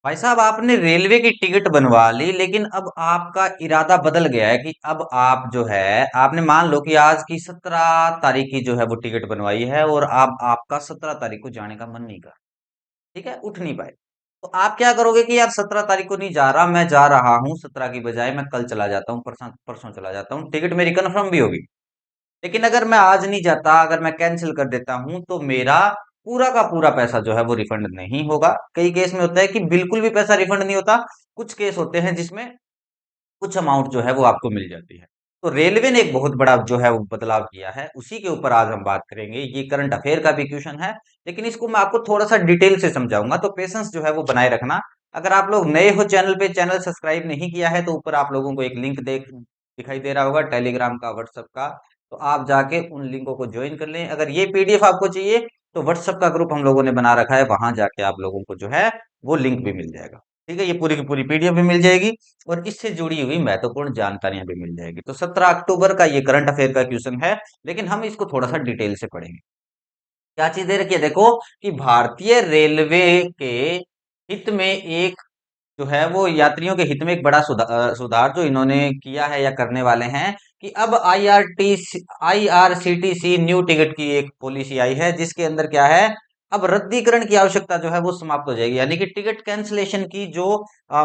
भाई साहब, आपने रेलवे की टिकट बनवा ली, लेकिन अब आपका इरादा बदल गया है कि अब आप जो है, आपने मान लो कि आज की 17 तारीख की जो है वो टिकट बनवाई है, और अब आपका 17 तारीख को जाने का मन नहीं कर, ठीक है, उठ नहीं पाए। तो आप क्या करोगे कि यार 17 तारीख को नहीं जा रहा, मैं जा रहा हूँ 17 की बजाय मैं कल चला जाता हूँ, परसों परसों चला जाता हूँ, टिकट मेरी कंफर्म भी होगी। लेकिन अगर मैं आज नहीं जाता, अगर मैं कैंसिल कर देता हूं, तो मेरा पूरा का पूरा पैसा जो है वो रिफंड नहीं होगा। कई केस में होता है कि बिल्कुल भी पैसा रिफंड नहीं होता। कुछ केस होते हैं जिसमें कुछ अमाउंट जो है वो आपको मिल जाती है। तो रेलवे ने एक बहुत बड़ा जो है वो बदलाव किया है, उसी के ऊपर आज हम बात करेंगे। ये करंट अफेयर का भी क्वेश्चन है, लेकिन इसको मैं आपको थोड़ा सा डिटेल से समझाऊंगा, तो पेशेंस जो है वो बनाए रखना। अगर आप लोग नए हो चैनल पे, चैनल सब्सक्राइब नहीं किया है, तो ऊपर आप लोगों को एक लिंक देख दिखाई दे रहा होगा, टेलीग्राम का, व्हाट्सएप का। तो आप जाके उन लिंकों को ज्वाइन कर लें। अगर ये पीडीएफ आपको चाहिए, तो व्हाट्सएप का ग्रुप हम लोगों ने बना रखा है, वहां जाके आप लोगों को जो है वो लिंक भी मिल जाएगा। ठीक है, ये पूरी की पूरी पीडीएफ भी मिल जाएगी, और इससे जुड़ी हुई महत्वपूर्ण जानकारियां भी मिल जाएगी। तो 17 अक्टूबर का ये करंट अफेयर का क्वेश्चन है, लेकिन हम इसको थोड़ा सा डिटेल से पढ़ेंगे। क्या चीज दे रखी है, देखो कि भारतीय रेलवे के हित में एक जो है वो यात्रियों के हित में एक बड़ा सुधार जो इन्होंने किया है या करने वाले हैं, कि अब आईआरसीटीसी न्यू टिकट की एक पॉलिसी आई है, जिसके अंदर क्या है, अब रद्दीकरण की आवश्यकता जो है वो समाप्त हो जाएगी। यानी कि टिकट कैंसलेशन की जो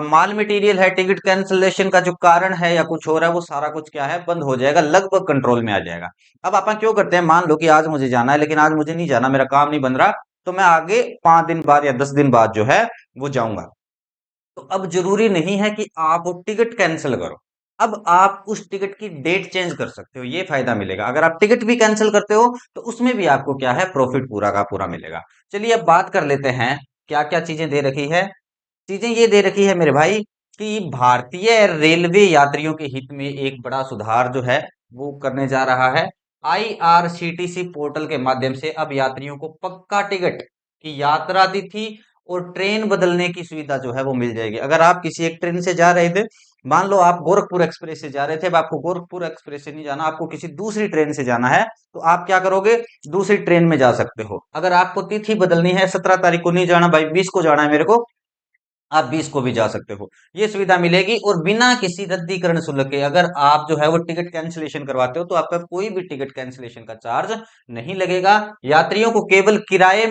माल मटेरियल है, टिकट कैंसलेशन का जो कारण है या कुछ हो रहा है, वो सारा कुछ क्या है, बंद हो जाएगा, लगभग कंट्रोल में आ जाएगा। अब अपन क्यों करते हैं, मान लो कि आज मुझे जाना है, लेकिन आज मुझे नहीं जाना, मेरा काम नहीं बन रहा, तो मैं आगे 5 दिन बाद या 10 दिन बाद जो है वो जाऊंगा। तो अब जरूरी नहीं है कि आप वो टिकट कैंसिल करो। अब आप उस टिकट की डेट चेंज कर सकते हो, ये फायदा मिलेगा। अगर आप टिकट भी कैंसिल करते हो, तो उसमें भी आपको क्या है, प्रॉफिट पूरा का पूरा मिलेगा। चलिए अब बात कर लेते हैं, क्या क्या चीजें दे रखी है। चीजें ये दे रखी है मेरे भाई, कि भारतीय रेलवे यात्रियों के हित में एक बड़ा सुधार जो है वो करने जा रहा है। आईआरसीटीसी पोर्टल के माध्यम से अब यात्रियों को पक्का टिकट की यात्रा तिथि और ट्रेन बदलने की सुविधा जो है वो मिल जाएगी। अगर आप किसी एक ट्रेन से जा रहे थे, मान लो आप गोरखपुर एक्सप्रेस से जा रहे थे, अब आपको गोरखपुर एक्सप्रेस से नहीं जाना, आपको किसी दूसरी ट्रेन से जाना है, तो आप क्या करोगे, दूसरी ट्रेन में जा सकते हो। अगर आपको तिथि बदलनी है, 17 तारीख को नहीं जाना भाई, 20 को जाना है मेरे को, आप 20 को भी जा सकते हो। ये सुविधा मिलेगी, और बिना किसी रद्दीकरण शुल्क के अगर आप जो है वो टिकट कैंसिलेशन करवाते हो, तो आपका कोई भी टिकट कैंसिलेशन का चार्ज नहीं लगेगा। यात्रियों को केवल किराए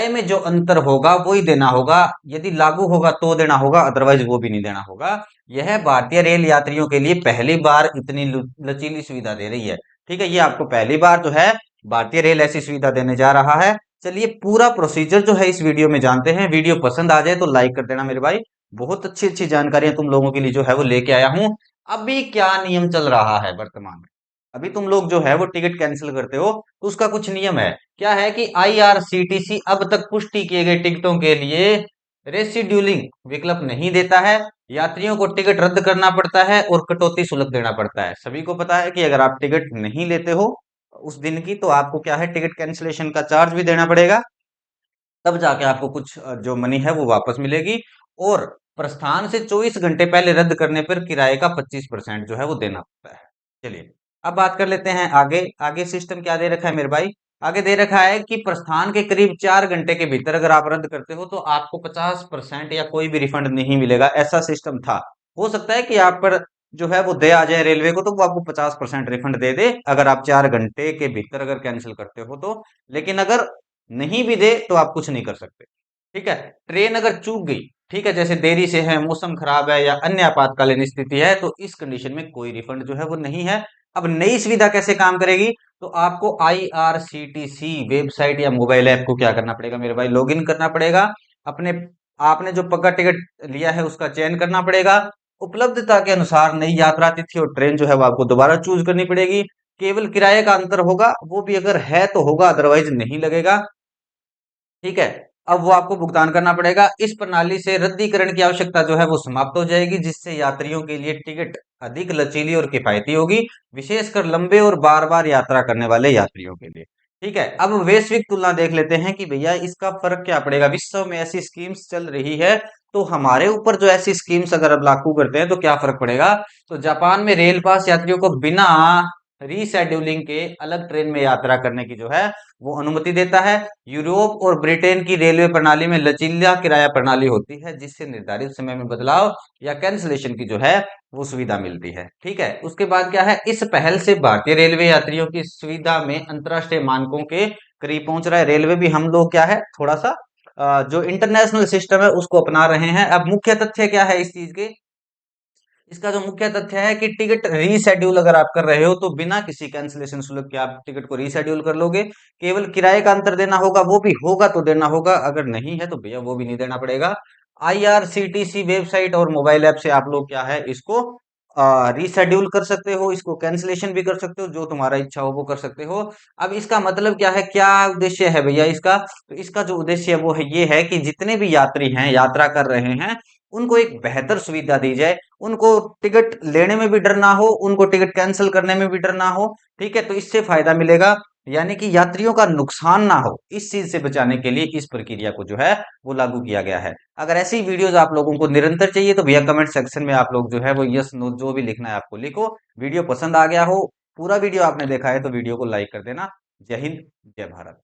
में जो अंतर होगा वो ही देना होगा। यदि लागू होगा तो देना होगा, अदरवाइज वो भी नहीं देना होगा। यह भारतीय रेल यात्रियों के लिए पहली बार इतनी लचीली सुविधा दे रही है। ठीक है, ये आपको पहली बार जो है भारतीय रेल ऐसी सुविधा देने जा रहा है। चलिए पूरा प्रोसीजर जो है इस वीडियो में जानते हैं। वीडियो पसंद आ जाए तो लाइक कर देना मेरे भाई। बहुत अच्छी अच्छी जानकारियां तुम लोगों के लिए जो है वो लेके आया हूं। अभी क्या नियम चल रहा है वर्तमान में, अभी तुम लोग जो है वो टिकट कैंसिल करते हो, तो उसका कुछ नियम है। क्या है कि आईआरसीटीसी अब तक पुष्टि किए गए टिकटों के लिए रेसिड्यूलिंग विकल्प नहीं देता है। यात्रियों को टिकट रद्द करना पड़ता है और कटौती शुल्क देना पड़ता है। सभी को पता है कि अगर आप टिकट नहीं लेते हो उस दिन की, तो आपको क्या है, टिकट कैंसिलेशन का चार्ज भी देना पड़ेगा। तब जाके आपको कुछ जो मनी है वो वापस मिलेगी। और प्रस्थान से 24 घंटे पहले रद्द करने पर किराए का 25% जो है वो देना पड़ता है। चलिए अब बात कर लेते हैं आगे। आगे सिस्टम क्या दे रखा है मेरे भाई, आगे दे रखा है कि प्रस्थान के करीब 4 घंटे के भीतर अगर आप रद्द करते हो, तो आपको 50% या कोई भी रिफंड नहीं मिलेगा। ऐसा सिस्टम था। हो सकता है कि आप पर जो है वो दे आ जाए रेलवे को, तो वो आपको 50% रिफंड दे दे, अगर आप 4 घंटे के भीतर अगर कैंसिल करते हो तो। लेकिन अगर नहीं भी दे तो आप कुछ नहीं कर सकते। ठीक है, ट्रेन अगर चूक गई, ठीक है, जैसे देरी से है, मौसम खराब है, या अन्य आपातकालीन स्थिति है, तो इस कंडीशन में कोई रिफंड जो है वो नहीं है। अब नई सुविधा कैसे काम करेगी, तो आपको आईआरसीटीसी वेबसाइट या मोबाइल ऐप को क्या करना पड़ेगा मेरे भाई, लॉगिन करना पड़ेगा। अपने आपने जो पक्का टिकट लिया है उसका चयन करना पड़ेगा। उपलब्धता के अनुसार नई यात्रा तिथि और ट्रेन जो है वो आपको दोबारा चूज करनी पड़ेगी। केवल किराए का अंतर होगा, वो भी अगर है तो होगा, अदरवाइज नहीं लगेगा। ठीक है, अब वो आपको भुगतान करना पड़ेगा। इस प्रणाली से रद्दीकरण की आवश्यकता जो है वो समाप्त हो जाएगी, जिससे यात्रियों के लिए टिकट अधिक लचीली और किफायती होगी, विशेषकर लंबे और बार बार यात्रा करने वाले यात्रियों के लिए। ठीक है, अब वैश्विक तुलना देख लेते हैं कि भैया इसका फर्क क्या पड़ेगा। विश्व में ऐसी स्कीम्स चल रही है, तो हमारे ऊपर जो ऐसी स्कीम्स अगर अब लागू करते हैं तो क्या फर्क पड़ेगा। तो जापान में रेल पास यात्रियों को बिना रीशेड्यूलिंग के अलग ट्रेन में यात्रा करने की जो है वो अनुमति देता है। यूरोप और ब्रिटेन की रेलवे प्रणाली में लचीला किराया प्रणाली होती है, जिससे निर्धारित समय में बदलाव या कैंसलेशन की जो है वो सुविधा मिलती है। ठीक है, उसके बाद क्या है, इस पहल से भारतीय रेलवे यात्रियों की सुविधा में अंतरराष्ट्रीय मानकों के करीब पहुंच रहा है। रेलवे भी हम लोग क्या है थोड़ा सा जो इंटरनेशनल सिस्टम है उसको अपना रहे हैं। अब मुख्य तथ्य क्या है इस चीज के, इसका जो मुख्य तथ्य है कि टिकट रीशेड्यूल अगर आप कर रहे हो तो बिना किसी कैंसिलेशन शुल्क के आप टिकट को रीशेड्यूल कर लोगे। केवल किराए का अंतर देना होगा, वो भी होगा तो देना होगा, अगर नहीं है तो भैया वो भी नहीं देना पड़ेगा। आईआरसीटीसी वेबसाइट और मोबाइल ऐप से आप लोग क्या है इसको रीशेड्यूल कर सकते हो, इसको कैंसिलेशन भी कर सकते हो, जो तुम्हारा इच्छा हो वो कर सकते हो। अब इसका मतलब क्या है, क्या उद्देश्य है भैया इसका, तो इसका जो उद्देश्य है वो है ये है कि जितने भी यात्री हैं यात्रा कर रहे हैं उनको एक बेहतर सुविधा दी जाए, उनको टिकट लेने में भी डर ना हो, उनको टिकट कैंसिल करने में भी डर ना हो। ठीक है, तो इससे फायदा मिलेगा, यानी कि यात्रियों का नुकसान ना हो, इस चीज से बचाने के लिए इस प्रक्रिया को जो है वो लागू किया गया है। अगर ऐसी वीडियोस आप लोगों को निरंतर चाहिए तो भैया कमेंट सेक्शन में आप लोग जो है वो यस नो जो भी लिखना है आपको लिखो। वीडियो पसंद आ गया हो, पूरा वीडियो आपने देखा है तो वीडियो को लाइक कर देना। जय हिंद, जय भारत।